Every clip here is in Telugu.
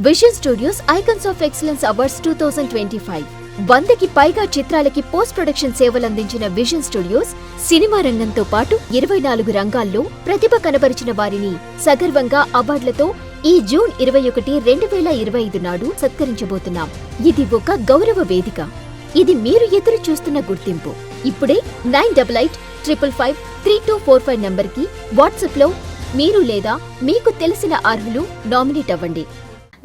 Vision studios icons of excellence awards 2025 100కి పైగా చిత్రాలకి పోస్ట్ ప్రొడక్షన్ సేవలు అందించిన విజన్ స్టూడియోస్ సినిమా రంగంతో పాటు 24 రంగాల్లో ప్రతిభ కనబరిచిన వారిని సగర్వంగా అవార్డులతో ఈ జూన్ 21, 2025 నాడు సత్కరించబోతున్నాం. ఇది ఒక గౌరవ వేదిక. ఇది మీరు ఎదురు చూస్తున్న గుర్తింపు. ఇప్పుడే 9855553245 నంబర్కి వాట్సాప్లో మీరు లేదా మీకు తెలిసిన అర్హులు నామినేట్ అవ్వండి.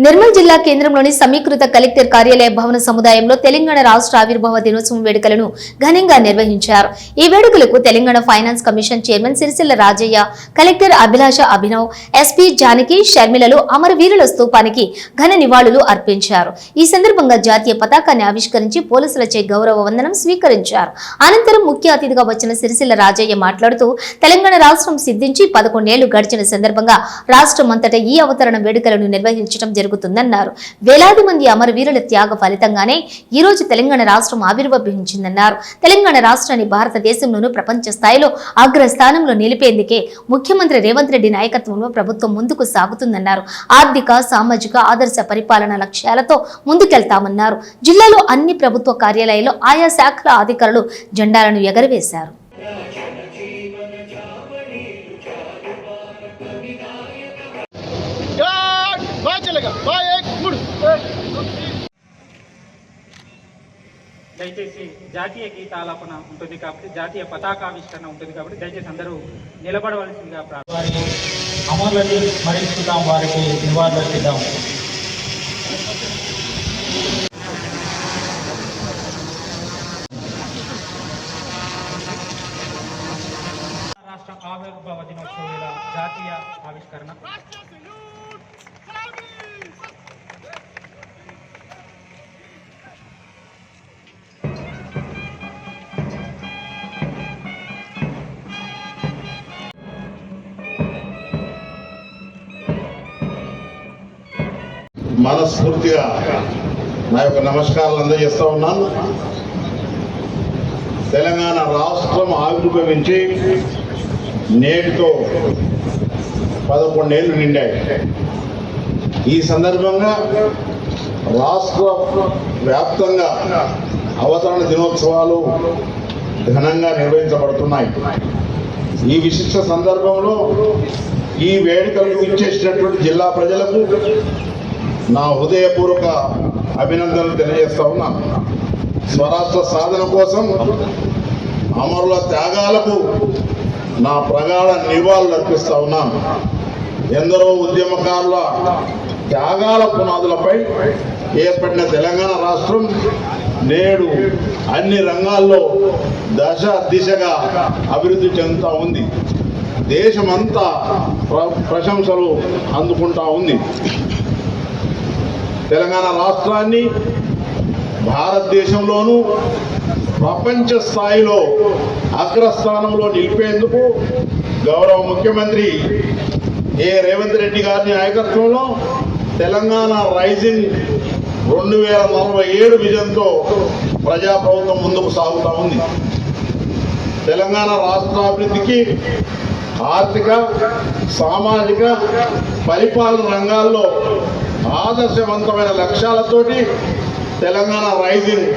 నిర్మల్ జిల్లా కేంద్రంలోని సమీకృత కలెక్టర్ కార్యాలయ భవన సముదాయంలో తెలంగాణ రాష్ట్ర ఆవిర్భావ దినోత్సవం వేడుకలను ఘనంగా నిర్వహించారు. ఈ వేడుకలకు Telangana finance commission chairman Sircilla Rajaiah, collector Abhilasha Abhinav, SP Janaki షర్మిలలు అమరవీరుల స్తూపానికి ఘన నివాళులు అర్పించారు. ఈ సందర్భంగా జాతీయ పతాకాన్ని ఆవిష్కరించి పోలీసులచే గౌరవ వందనం స్వీకరించారు. అనంతరం ముఖ్య అతిథిగా వచ్చిన సిరిసిల్ల రాజయ్య మాట్లాడుతూ తెలంగాణ రాష్ట్రం సిద్ధించి 11 ఏళ్లు గడిచిన సందర్భంగా రాష్ట్రమంతటా ఈ అవతరణ వేడుకలను నిర్వహించడం జరుగుతుందన్నారు. వేలాది మంది అమరవీరుల త్యాగ ఫలితంగానే ఈ రోజు తెలంగాణ రాష్ట్రం ఆవిర్భవించిందన్నారు. తెలంగాణ రాష్ట్రాన్ని భారతదేశంలోనూ ప్రపంచ స్థాయిలో అగ్రస్థానంలో నిలిపేందుకే ముఖ్యమంత్రి రేవంత్ రెడ్డి నాయకత్వంలో ప్రభుత్వం ముందుకు సాగుతుందన్నారు. ఆర్థిక, సామాజిక ఆదర్శ పరిపాలన లక్ష్యాలతో ముందుకెళ్తామన్నారు. జిల్లాలో అన్ని ప్రభుత్వ కార్యాలయాల్లో ఆయా శాఖల అధికారులు జెండాలను ఎగరవేశారు. దయచేసి జాతీయ గీతాలాపన ఉంటుంది కాబట్టి, జాతీయ పతాకావిష్కరణ ఉంటుంది కాబట్టి దయచేసి అందరూ నిలబడవలసిందిగా వారి అమరులని స్మరిస్తున్నాం, వారికి నివాళులర్పిద్దాం. రాష్ట్ర ఆవిర్భావ దినోత్సవం జాతీయ ఆవిష్కరణ. మనస్ఫూర్తిగా నా యొక్క నమస్కారాలు అందజేస్తూ ఉన్నాను. తెలంగాణ రాష్ట్రం ఆవిర్భవించి నేటితో 11 ఏళ్ళు నిండాయి. ఈ సందర్భంగా రాష్ట్ర వ్యాప్తంగా అవతరణ దినోత్సవాలు ఘనంగా నిర్వహించబడుతున్నాయి. ఈ విశిష్ట సందర్భంలో ఈ వేడుకలకు ఇచ్చేసినటువంటి జిల్లా ప్రజలకు నా హృదయపూర్వక అభినందనలు తెలియజేస్తా ఉన్నాను. స్వరాష్ట్ర సాధన కోసం అమరుల త్యాగాలకు నా ప్రగాఢ నివాళులు అర్పిస్తా ఉన్నాను. ఎందరో ఉద్యమకారుల త్యాగాల పునాదులపై ఏర్పడిన తెలంగాణ రాష్ట్రం నేడు అన్ని రంగాల్లో దశ దిశగా అభివృద్ధి చెందుతూ ఉంది. దేశమంతా ప్రశంసలు అందుకుంటా ఉంది. తెలంగాణ రాష్ట్రాన్ని భారతదేశంలోనూ ప్రపంచ స్థాయిలో అగ్రస్థానంలో నిలిపేందుకు గౌరవ ముఖ్యమంత్రి రేవంత్ రెడ్డి గారి నాయకత్వంలో తెలంగాణ రైజింగ్ 2047 విజన్తో ప్రజాప్రభుత్వం ముందుకు సాగుతూ ఉంది. తెలంగాణ రాష్ట్రాభివృద్ధికి ఆర్థిక, సామాజిక, పరిపాలన రంగాల్లో ఆదర్శవంతమైన లక్ష్యాలతోటి తెలంగాణ రైజింగ్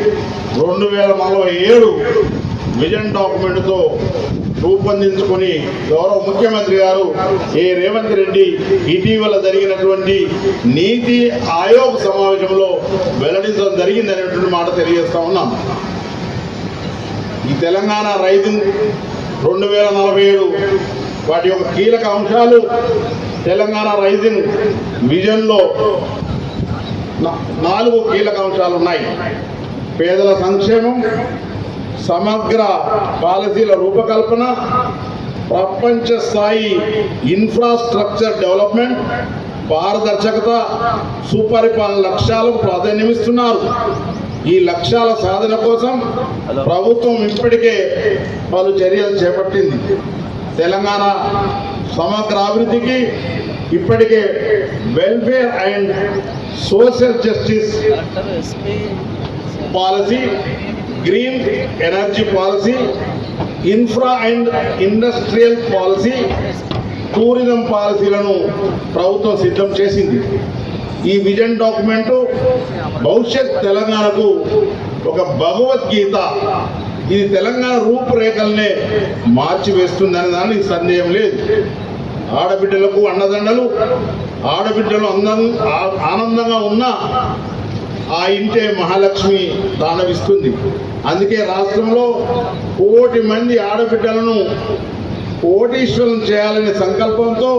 2047 విజన్ డాక్యుమెంట్తో రూపొందించుకుని గౌరవ ముఖ్యమంత్రి గారు రేవంత్ రెడ్డి ఇటీవల జరిగినటువంటి నీతి ఆయోగ్ సమావేశంలో వెల్లడించడం జరిగిందనేటువంటి మాట తెలియజేస్తా ఉన్నాం. ఈ తెలంగాణ రైజింగ్ 2047 వాటి యొక్క కీలక అంశాలు తెలంగాణ రైజింగ్ విజన్లో 4 కీలక అంశాలు ఉన్నాయి. పేదల సంక్షేమం, సమగ్ర పాలసీల రూపకల్పన, ప్రపంచ స్థాయి ఇన్ఫ్రాస్ట్రక్చర్ డెవలప్మెంట్, పారదర్శకత, సుపరిపాలన లక్ష్యాలకు ప్రాధాన్యమిస్తున్నారు. ఈ లక్ష్యాల సాధన కోసం ప్రభుత్వం ఇప్పటికే పలు చర్యలు చేపట్టింది. తెలంగాణ సమగ్ర అభివృద్ధికి ఇప్పటికే welfare and social justice policy, green energy policy, infra and industrial policy, tourism పాలసీలను ప్రభుత్వం సిద్ధం చేసింది. ఈ విజన్ డాక్యుమెంటు భవిష్యత్ తెలంగాణకు ఒక భగవద్గీత. ఇది తెలంగాణ రూపురేఖలనే మార్చివేస్తుందనే దానికి సందేహం లేదు. ఆడబిడ్డలకు అండదండలు, ఆడబిడ్డలు ఆనందంగా ఉన్న ఆ ఇంటే మహాలక్ష్మి తాండవిస్తుంది. అందుకే రాష్ట్రంలో 1 కోటి మంది ఆడబిడ్డలను కోటీశ్వరులను చేయాలనే సంకల్పంతో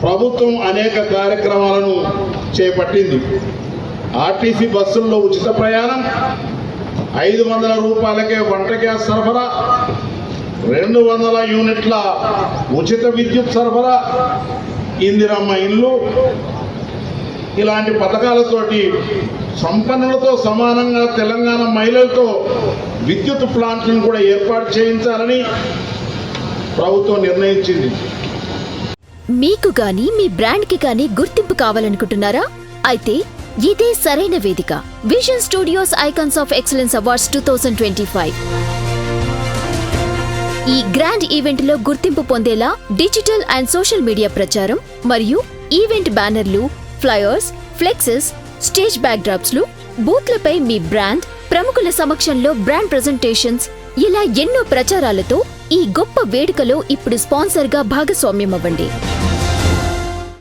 ప్రభుత్వం అనేక కార్యక్రమాలను చేపట్టింది. ఆర్టీసీ బస్సుల్లో ఉచిత ప్రయాణం, 500 రూపాయలకే వంట గ్యాస్ సరఫరా, 200 యూనిట్ల ఉచిత విద్యుత్ సరఫరా, ఇందిరమ్మ ఇండ్లు, ఇలాంటి పథకాలతోటి సంపన్నులతో సమానంగా తెలంగాణ మహిళలతో విద్యుత్ ప్లాంట్లను కూడా ఏర్పాటు చేయించాలని ప్రభుత్వం నిర్ణయించింది. మీకు గాని మీ బ్రాండ్ కి గాని గుర్తింపు కావాలనుకుంటున్నారా? అయితే ఇదే సరైన వేదిక. Vision studios icons of excellence awards 2025. ఈ గ్రాండ్ ఈవెంట్ లో గుర్తింపు పొందేలా డిజిటల్ అండ్ సోషల్ మీడియా ప్రచారం మరియు ఈవెంట్ బ్యానర్లు, ఫ్లైయర్స్, ఫ్లెక్సెస్, స్టేజ్ బ్యాక్డ్రాప్స్ లు, బూత్లపై మీ బ్రాండ్, ప్రముఖుల సమక్షంలో బ్రాండ్ ప్రెజెంటేషన్స్, ఇలా ఎన్నో ప్రచారాలతో ఈ గొప్ప వేడుకలో ఇప్పుడు స్పాన్సర్గా భాగస్వామ్యమవ్వండి.